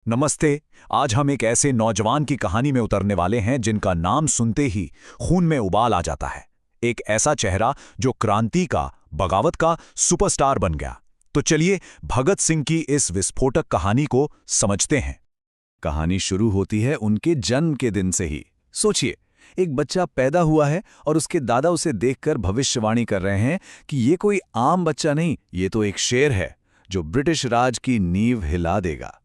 नमस्ते। आज हम एक ऐसे नौजवान की कहानी में उतरने वाले हैं जिनका नाम सुनते ही खून में उबाल आ जाता है। एक ऐसा चेहरा जो क्रांति का, बगावत का सुपरस्टार बन गया। तो चलिए भगत सिंह की इस विस्फोटक कहानी को समझते हैं। कहानी शुरू होती है उनके जन्म के दिन से ही। सोचिए, एक बच्चा पैदा हुआ है और उसके दादा उसे देखकर भविष्यवाणी कर रहे हैं कि ये कोई आम बच्चा नहीं, ये तो एक शेर है जो ब्रिटिश राज की नींव हिला देगा।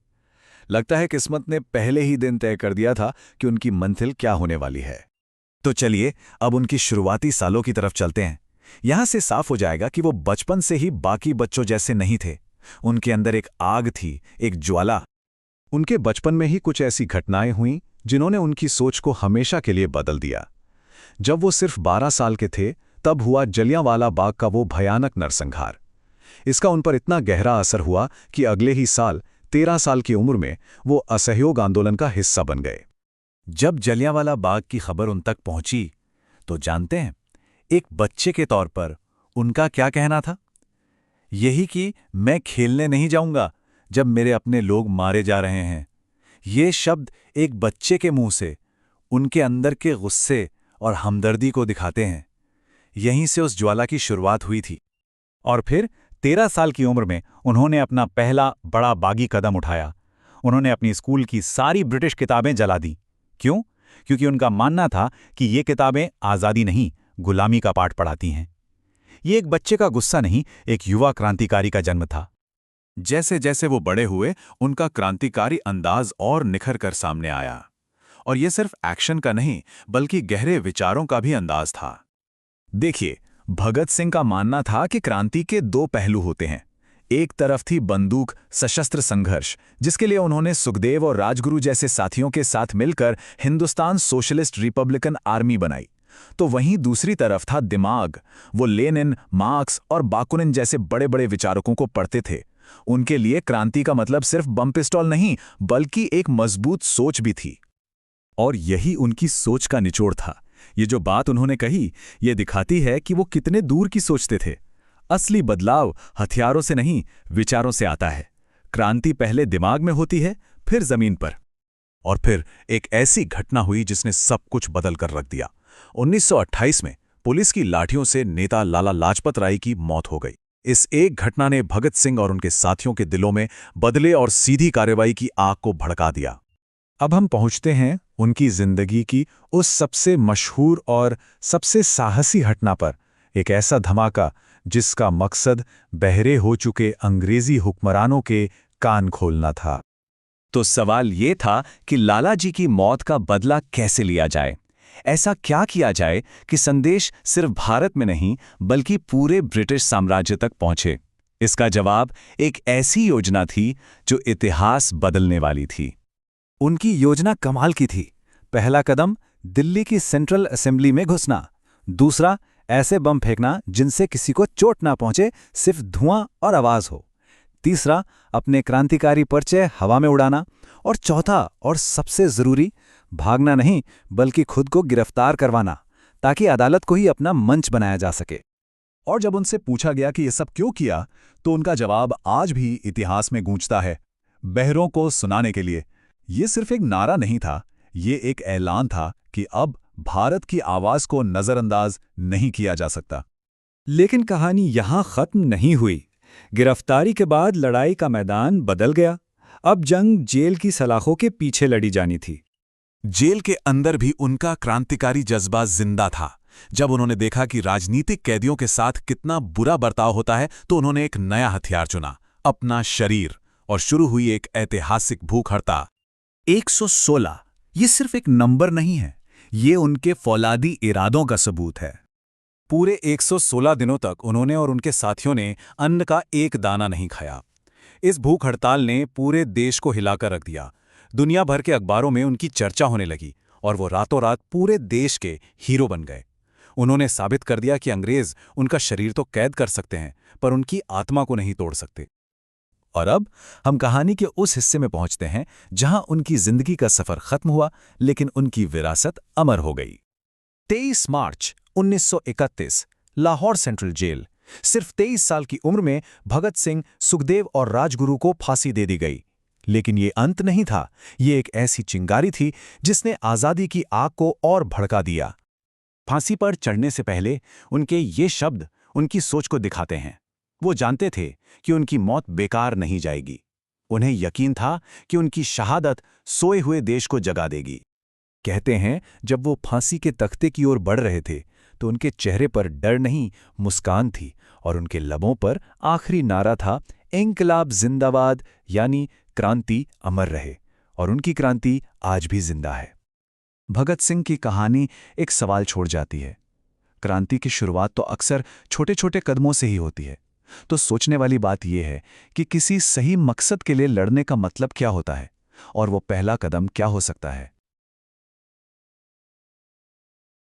लगता है किस्मत ने पहले ही दिन तय कर दिया था कि उनकी मंजिल क्या होने वाली है। तो चलिए अब उनकी शुरुआती सालों की तरफ चलते हैं। यहां से साफ हो जाएगा कि वो बचपन से ही बाकी बच्चों जैसे नहीं थे। उनके अंदर एक आग थी, एक ज्वाला। उनके बचपन में ही कुछ ऐसी घटनाएं हुईं जिन्होंने उनकी सोच को हमेशा के लिए बदल दिया। जब वो सिर्फ 12 साल के थे, तब हुआ जलियांवाला बाग का वो भयानक नरसंहार। इसका उन पर इतना गहरा असर हुआ कि अगले ही साल 13 साल की उम्र में वो असहयोग आंदोलन का हिस्सा बन गए। जब जलियांवाला बाग की खबर उन तक पहुंची, तो जानते हैं, एक बच्चे के तौर पर उनका क्या कहना था? यही कि मैं खेलने नहीं जाऊंगा जब मेरे अपने लोग मारे जा रहे हैं। ये शब्द एक बच्चे के मुंह से उनके अंदर के गुस्से और हमदर्दी को दिखाते हैं। यहीं से उस ज्वाला की शुरुआत हुई थी। और फिर 13 साल की उम्र में उन्होंने अपना पहला बड़ा बागी कदम उठाया। उन्होंने अपनी स्कूल की सारी ब्रिटिश किताबें जला दी। क्यों? क्योंकि उनका मानना था कि ये किताबें आज़ादी नहीं, गुलामी का पाठ पढ़ाती हैं। ये एक बच्चे का गुस्सा नहीं, एक युवा क्रांतिकारी का जन्म था। जैसे जैसे वो बड़े हुए, उनका क्रांतिकारी अंदाज और निखर कर सामने आया। और ये सिर्फ एक्शन का नहीं, बल्कि गहरे विचारों का भी अंदाज था। देखिए, भगत सिंह का मानना था कि क्रांति के दो पहलू होते हैं। एक तरफ थी बंदूक, सशस्त्र संघर्ष, जिसके लिए उन्होंने सुखदेव और राजगुरु जैसे साथियों के साथ मिलकर हिंदुस्तान सोशलिस्ट रिपब्लिकन आर्मी बनाई। तो वहीं दूसरी तरफ था दिमाग। वो लेनिन, मार्क्स और बाकुनिन जैसे बड़े बड़े विचारकों को पढ़ते थे। उनके लिए क्रांति का मतलब सिर्फ बम पिस्टल नहीं, बल्कि एक मजबूत सोच भी थी। और यही उनकी सोच का निचोड़ था। ये जो बात उन्होंने कही, ये दिखाती है कि वो कितने दूर की सोचते थे। असली बदलाव हथियारों से नहीं, विचारों से आता है। क्रांति पहले दिमाग में होती है, फिर जमीन पर। और फिर एक ऐसी घटना हुई जिसने सब कुछ बदल कर रख दिया। 1928 में पुलिस की लाठियों से नेता लाला लाजपत राय की मौत हो गई। इस एक घटना ने भगत सिंह और उनके साथियों के दिलों में बदले और सीधी कार्रवाई की आग को भड़का दिया। अब हम पहुंचते हैं उनकी जिंदगी की उस सबसे मशहूर और सबसे साहसी घटना पर। एक ऐसा धमाका जिसका मकसद बहरे हो चुके अंग्रेजी हुक्मरानों के कान खोलना था। तो सवाल ये था कि लाला जी की मौत का बदला कैसे लिया जाए। ऐसा क्या किया जाए कि संदेश सिर्फ भारत में नहीं, बल्कि पूरे ब्रिटिश साम्राज्य तक पहुंचे। इसका जवाब एक ऐसी योजना थी जो इतिहास बदलने वाली थी। उनकी योजना कमाल की थी। पहला कदम, दिल्ली की सेंट्रल असेंबली में घुसना। दूसरा, ऐसे बम फेंकना जिनसे किसी को चोट ना पहुंचे, सिर्फ धुआं और आवाज हो। तीसरा, अपने क्रांतिकारी पर्चे हवा में उड़ाना। और चौथा और सबसे जरूरी, भागना नहीं, बल्कि खुद को गिरफ्तार करवाना, ताकि अदालत को ही अपना मंच बनाया जा सके। और जब उनसे पूछा गया कि ये सब क्यों किया, तो उनका जवाब आज भी इतिहास में गूंजता है, बहरों को सुनाने के लिए। ये सिर्फ एक नारा नहीं था, ये एक ऐलान था कि अब भारत की आवाज को नजरअंदाज नहीं किया जा सकता। लेकिन कहानी यहां खत्म नहीं हुई। गिरफ्तारी के बाद लड़ाई का मैदान बदल गया। अब जंग जेल की सलाखों के पीछे लड़ी जानी थी। जेल के अंदर भी उनका क्रांतिकारी जज्बा जिंदा था। जब उन्होंने देखा कि राजनीतिक कैदियों के साथ कितना बुरा बर्ताव होता है, तो उन्होंने एक नया हथियार चुना, अपना शरीर। और शुरू हुई एक ऐतिहासिक भूख हड़ताल। 116 ये सिर्फ एक नंबर नहीं है, ये उनके फौलादी इरादों का सबूत है। पूरे 116 दिनों तक उन्होंने और उनके साथियों ने अन्न का एक दाना नहीं खाया। इस भूख हड़ताल ने पूरे देश को हिलाकर रख दिया। दुनिया भर के अखबारों में उनकी चर्चा होने लगी और वो रातों रात पूरे देश के हीरो बन गए। उन्होंने साबित कर दिया कि अंग्रेज उनका शरीर तो कैद कर सकते हैं, पर उनकी आत्मा को नहीं तोड़ सकते। और अब हम कहानी के उस हिस्से में पहुंचते हैं जहां उनकी जिंदगी का सफर खत्म हुआ, लेकिन उनकी विरासत अमर हो गई। 23 मार्च 1931, लाहौर सेंट्रल जेल। सिर्फ 23 साल की उम्र में भगत सिंह, सुखदेव और राजगुरु को फांसी दे दी गई। लेकिन ये अंत नहीं था, ये एक ऐसी चिंगारी थी जिसने आज़ादी की आग को और भड़का दिया। फांसी पर चढ़ने से पहले उनके ये शब्द उनकी सोच को दिखाते हैं। वो जानते थे कि उनकी मौत बेकार नहीं जाएगी। उन्हें यकीन था कि उनकी शहादत सोए हुए देश को जगा देगी। कहते हैं, जब वो फांसी के तख्ते की ओर बढ़ रहे थे तो उनके चेहरे पर डर नहीं, मुस्कान थी, और उनके लबों पर आखिरी नारा था, इंकलाब जिंदाबाद, यानी क्रांति अमर रहे। और उनकी क्रांति आज भी जिंदा है। भगत सिंह की कहानी एक सवाल छोड़ जाती है। क्रांति की शुरुआत तो अक्सर छोटे छोटे कदमों से ही होती है। तो सोचने वाली बात यह है कि किसी सही मकसद के लिए लड़ने का मतलब क्या होता है और वो पहला कदम क्या हो सकता है।